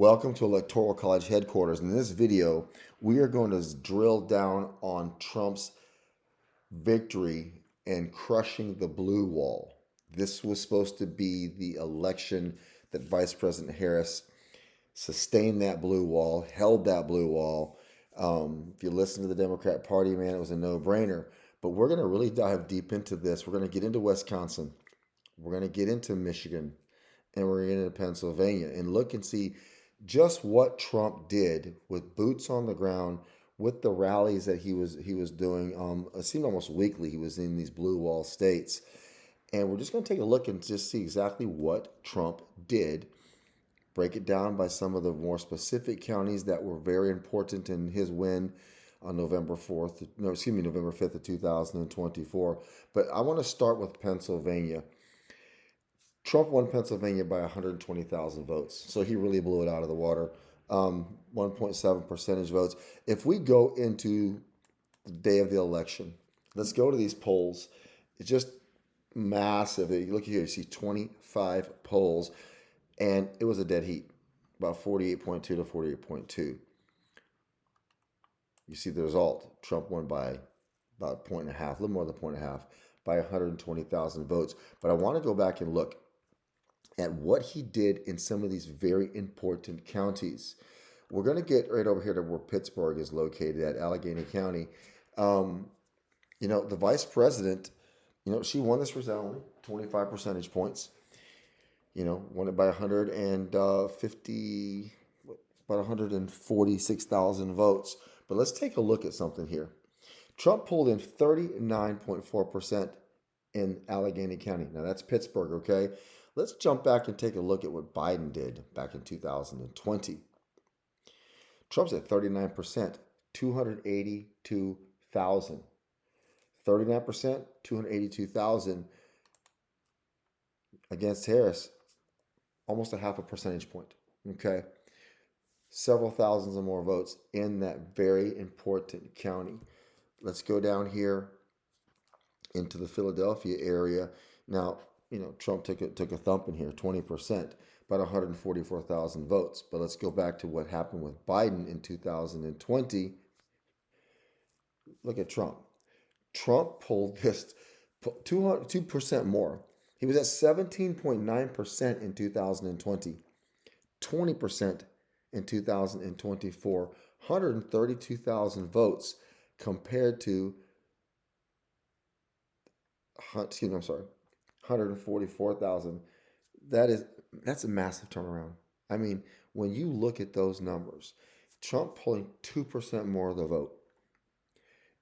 Welcome to Electoral College headquarters. In this video, we are going to drill down on Trump's victory and crushing the blue wall. This was supposed to be the election that Vice President Harris sustained that blue wall, held that blue wall. If you listen to the Democrat Party, man, it was a no-brainer. But we're going to really dive deep into this. We're going to get into Wisconsin. We're going to get into Michigan, and we're going to get into Pennsylvania and look and see just what Trump did with boots on the ground, with the rallies that he was doing. It seemed almost weekly he was in these blue wall states, and we're just going to take a look and just see exactly what Trump did. Break it down by some of the more specific counties that were very important in his win on November 4th. No, excuse me, November 5th of 2024. But I want to start with Pennsylvania. Trump won Pennsylvania by 120,000 votes, so he really blew it out of the water. 1.7 percentage votes. If we go into the day of the election, let's go to these polls. It's just massive. You look here, you see 25 polls, and it was a dead heat, about 48.2 to 48.2. You see the result. Trump won by about a point and a half, a little more than a point and a half, by 120,000 votes. But I want to go back and look at what he did in some of these very important counties. We're going to get right over here to where Pittsburgh is located at Allegheny County. The vice president, she won this resoundingly, 25 percentage points. Won it by 150, about 146,000 votes. But let's take a look at something here. Trump pulled in 39.4% in Allegheny County. Now that's Pittsburgh, okay? Let's jump back and take a look at what Biden did back in 2020. Trump's at 39%, 282,000. 39%, 282,000 against Harris, almost a half a percentage point, okay? Several thousands of more votes in that very important county. Let's go down here into the Philadelphia area. Now, Trump took a thump in here, 20%, about 144,000 votes. But let's go back to what happened with Biden in 2020. Look at Trump. Trump pulled this 2% more. He was at 17.9% in 2020, 20% in 2024, 132,000 votes compared to, 144,000. That's a massive turnaround. I mean, when you look at those numbers, Trump pulling 2% more of the vote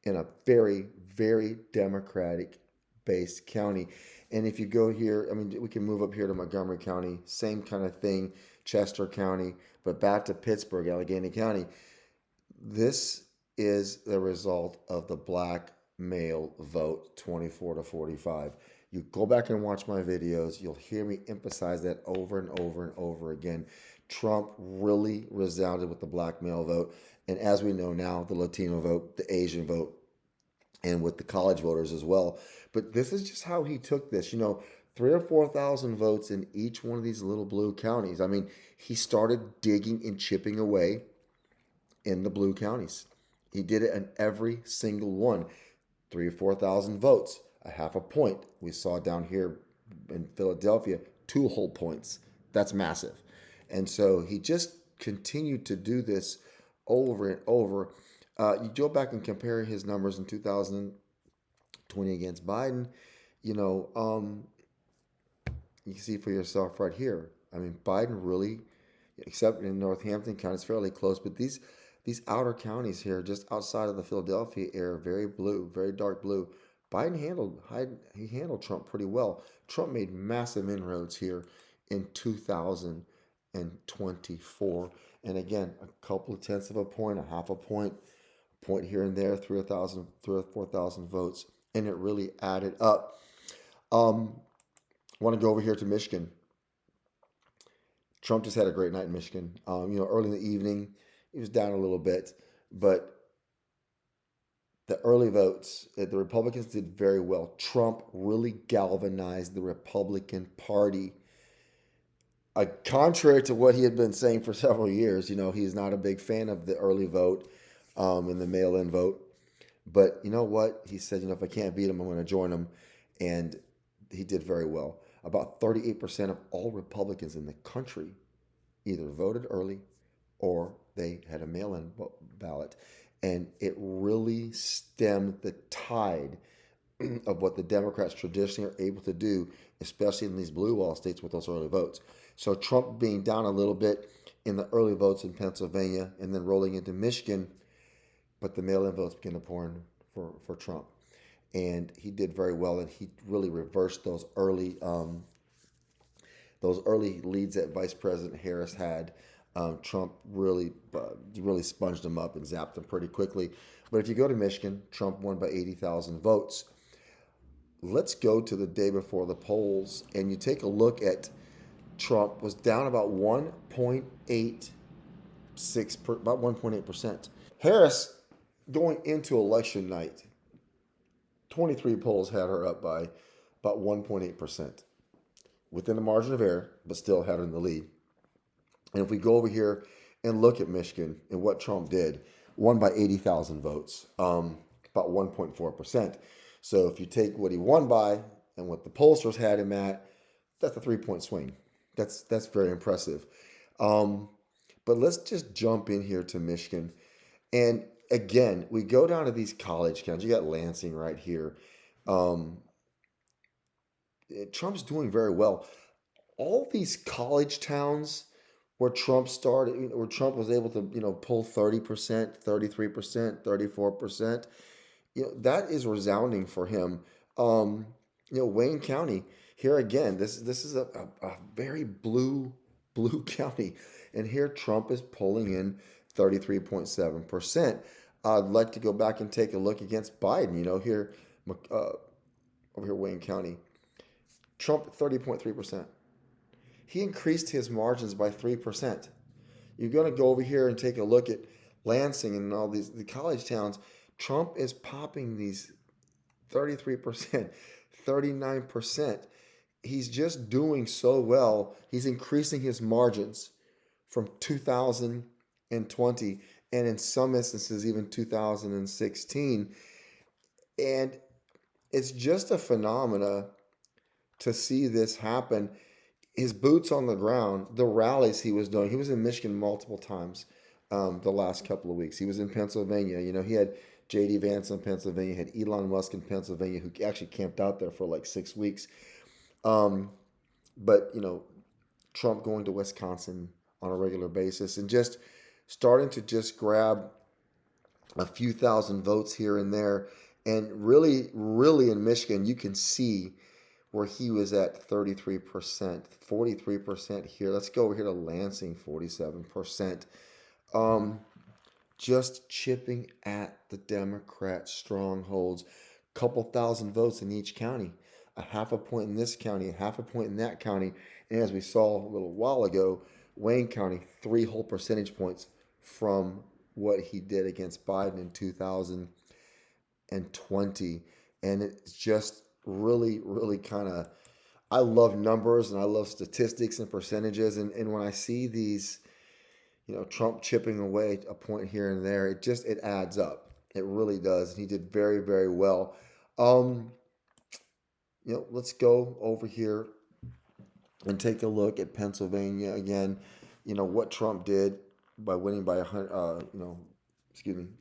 in a very, very Democratic based county. And if you go here, I mean, we can move up here to Montgomery County, same kind of thing, Chester County, but back to Pittsburgh, Allegheny County. This is the result of the black male vote, 24 to 45. You go back and watch my videos, you'll hear me emphasize that over and over and over again. Trump really resounded with the black male vote. And as we know now, the Latino vote, the Asian vote, and with the college voters as well. But this is just how he took this. 3 or 4,000 votes in each one of these little blue counties. I mean, he started digging and chipping away in the blue counties. He did it in every single one. 3 or 4,000 votes, a half a point. We saw down here in Philadelphia, 2 whole points. That's massive. And so he just continued to do this over and over. You go back and compare his numbers in 2020 against Biden, you can see for yourself right here. I mean, Biden really, except in Northampton County, it's fairly close, but these outer counties here, just outside of the Philadelphia area, very blue, very dark blue. Biden handled Trump pretty well. Trump made massive inroads here in 2024. And again, a couple of tenths of a point, a half a point here and there, 3 or 4,000 votes. And it really added up. I want to go over here to Michigan. Trump just had a great night in Michigan. Early in the evening, it was down a little bit, but the early votes, the Republicans did very well. Trump really galvanized the Republican Party. Contrary to what he had been saying for several years, he's not a big fan of the early vote and the mail-in vote. But you know what? He said, if I can't beat him, I'm going to join him. And he did very well. About 38% of all Republicans in the country either voted early or they had a mail in ballot. And it really stemmed the tide of what the Democrats traditionally are able to do, especially in these blue wall states with those early votes. So Trump being down a little bit in the early votes in Pennsylvania and then rolling into Michigan, but the mail-in votes began to pour in for Trump. And he did very well, and he really reversed those early leads that Vice President Harris had. Trump really sponged them up and zapped them pretty quickly. But if you go to Michigan, Trump won by 80,000 votes. Let's go to the day before the polls, and you take a look at Trump was down about 1.8%. Harris, going into election night, 23 polls had her up by about 1.8%, within the margin of error, but still had her in the lead. And if we go over here and look at Michigan and what Trump did, won by 80,000 votes, about 1.4%. So if you take what he won by and what the pollsters had him at, that's a 3-point swing. That's very impressive. But let's just jump in here to Michigan. And again, we go down to these college counties. You got Lansing right here. Trump's doing very well. All these college towns where Trump started, where Trump was able to, pull 30%, 33%, 34%, that is resounding for him. Wayne County, here again, this is a very blue county. And here Trump is pulling in 33.7%. I'd like to go back and take a look against Biden, here, over here, Wayne County. Trump, 30.3%. He increased his margins by 3%. You're going to go over here and take a look at Lansing and all the college towns. Trump is popping these 33%, 39%. He's just doing so well. He's increasing his margins from 2020 and in some instances even 2016. And it's just a phenomena to see this happen. His boots on the ground, the rallies he was doing. He was in Michigan multiple times the last couple of weeks. He was in Pennsylvania. He had J.D. Vance in Pennsylvania, had Elon Musk in Pennsylvania, who actually camped out there for like 6 weeks. But Trump going to Wisconsin on a regular basis and just starting to just grab a few thousand votes here and there. And really, really in Michigan, you can see where he was at 33%, 43% here. Let's go over here to Lansing, 47%. Just chipping at the Democrat strongholds. Couple thousand votes in each county. A half a point in this county, a half a point in that county. And as we saw a little while ago, Wayne County, 3 whole percentage points from what he did against Biden in 2020. And it's just really, really kind of, I love numbers and I love statistics and percentages. And when I see these, Trump chipping away a point here and there, it adds up. It really does. And he did very, very well. Let's go over here and take a look at Pennsylvania again. What Trump did by winning by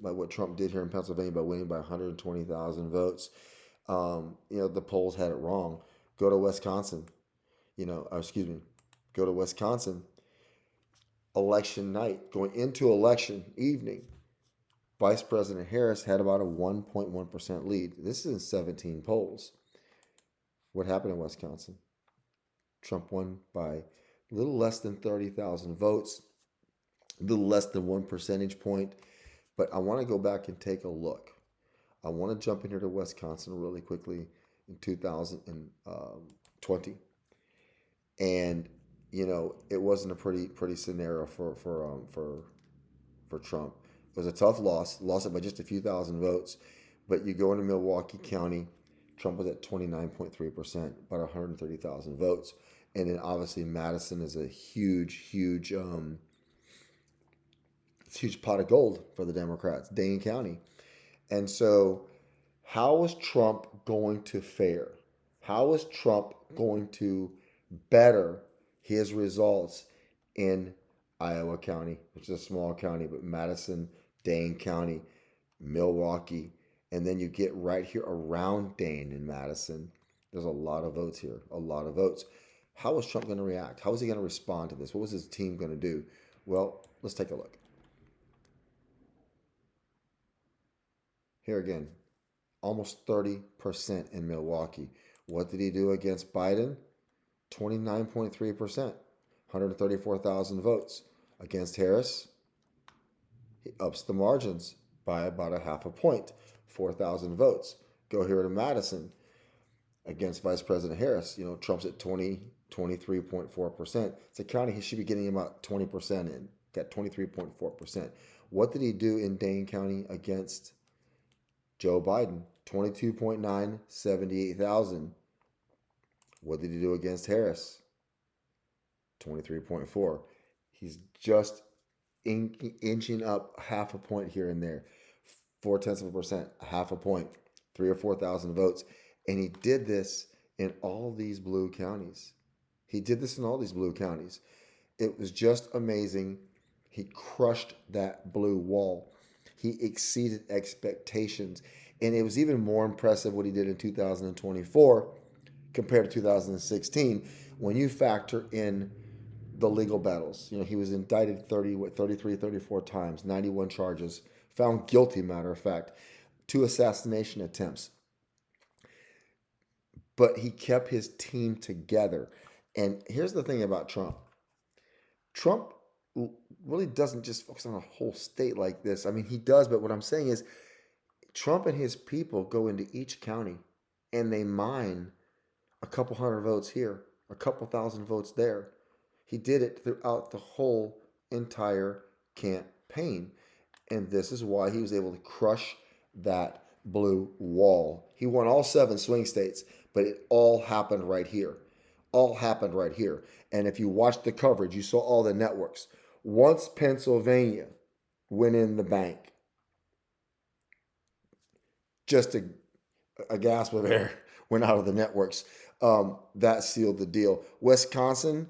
by what Trump did here in Pennsylvania by winning by 120,000 votes. The polls had it wrong. Go to Wisconsin. Go to Wisconsin. Election night, going into election evening, Vice President Harris had about a 1.1% lead. This is in 17 polls. What happened in Wisconsin? Trump won by a little less than 30,000 votes, a little less than 1 percentage point. But I want to go back and take a look. I want to jump in here to Wisconsin really quickly in 2020. And it wasn't a pretty scenario for Trump. It was a tough loss. Lost it by just a few thousand votes. But you go into Milwaukee County, Trump was at 29.3%, about 130,000 votes. And then obviously Madison is a huge pot of gold for the Democrats, Dane County. And so, how is Trump going to fare? How is Trump going to better his results in Iowa County, which is a small county, but Madison, Dane County, Milwaukee, and then you get right here around Dane and Madison. There's a lot of votes here, a lot of votes. How is Trump going to react? How is he going to respond to this? What was his team going to do? Well, let's take a look. Here again, almost 30% in Milwaukee. What did he do against Biden? 29.3%, 134,000 votes. Against Harris, he ups the margins by about a half a point, 4,000 votes. Go here to Madison against Vice President Harris. Trump's at 23.4%. It's a county he should be getting about 20% in. Got 23.4%. What did he do in Dane County against Joe Biden? 22.9, 78,000. What did he do against Harris? 23.4. He's just inching up half a point here and there. 0.4%, half a point, 3,000 or 4,000 votes. And he did this in all these blue counties. It was just amazing. He crushed that blue wall. He exceeded expectations. And it was even more impressive what he did in 2024 compared to 2016 when you factor in the legal battles. He was indicted 33, 34 times, 91 charges, found guilty, matter of fact, 2 assassination attempts. But he kept his team together. And here's the thing about Trump. Trump really doesn't just focus on a whole state like this. I mean, he does, but what I'm saying is Trump and his people go into each county and they mine a couple hundred votes here, a couple thousand votes there. He did it throughout the whole entire campaign. And this is why he was able to crush that blue wall. He won all 7 swing states, but it all happened right here. All happened right here. And if you watched the coverage, you saw all the networks. Once Pennsylvania went in the bank, just a gasp of air went out of the networks. That sealed the deal. Wisconsin,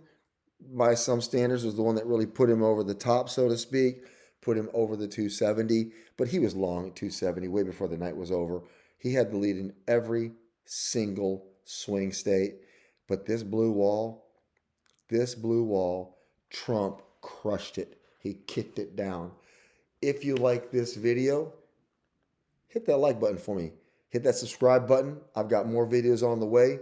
by some standards, was the one that really put him over the top, so to speak, put him over the 270. But he was long at 270 way before the night was over. He had the lead in every single swing state. But this blue wall, Trump crushed it. He kicked it down. If you like this video, hit that like button for me. Hit that subscribe button. I've got more videos on the way.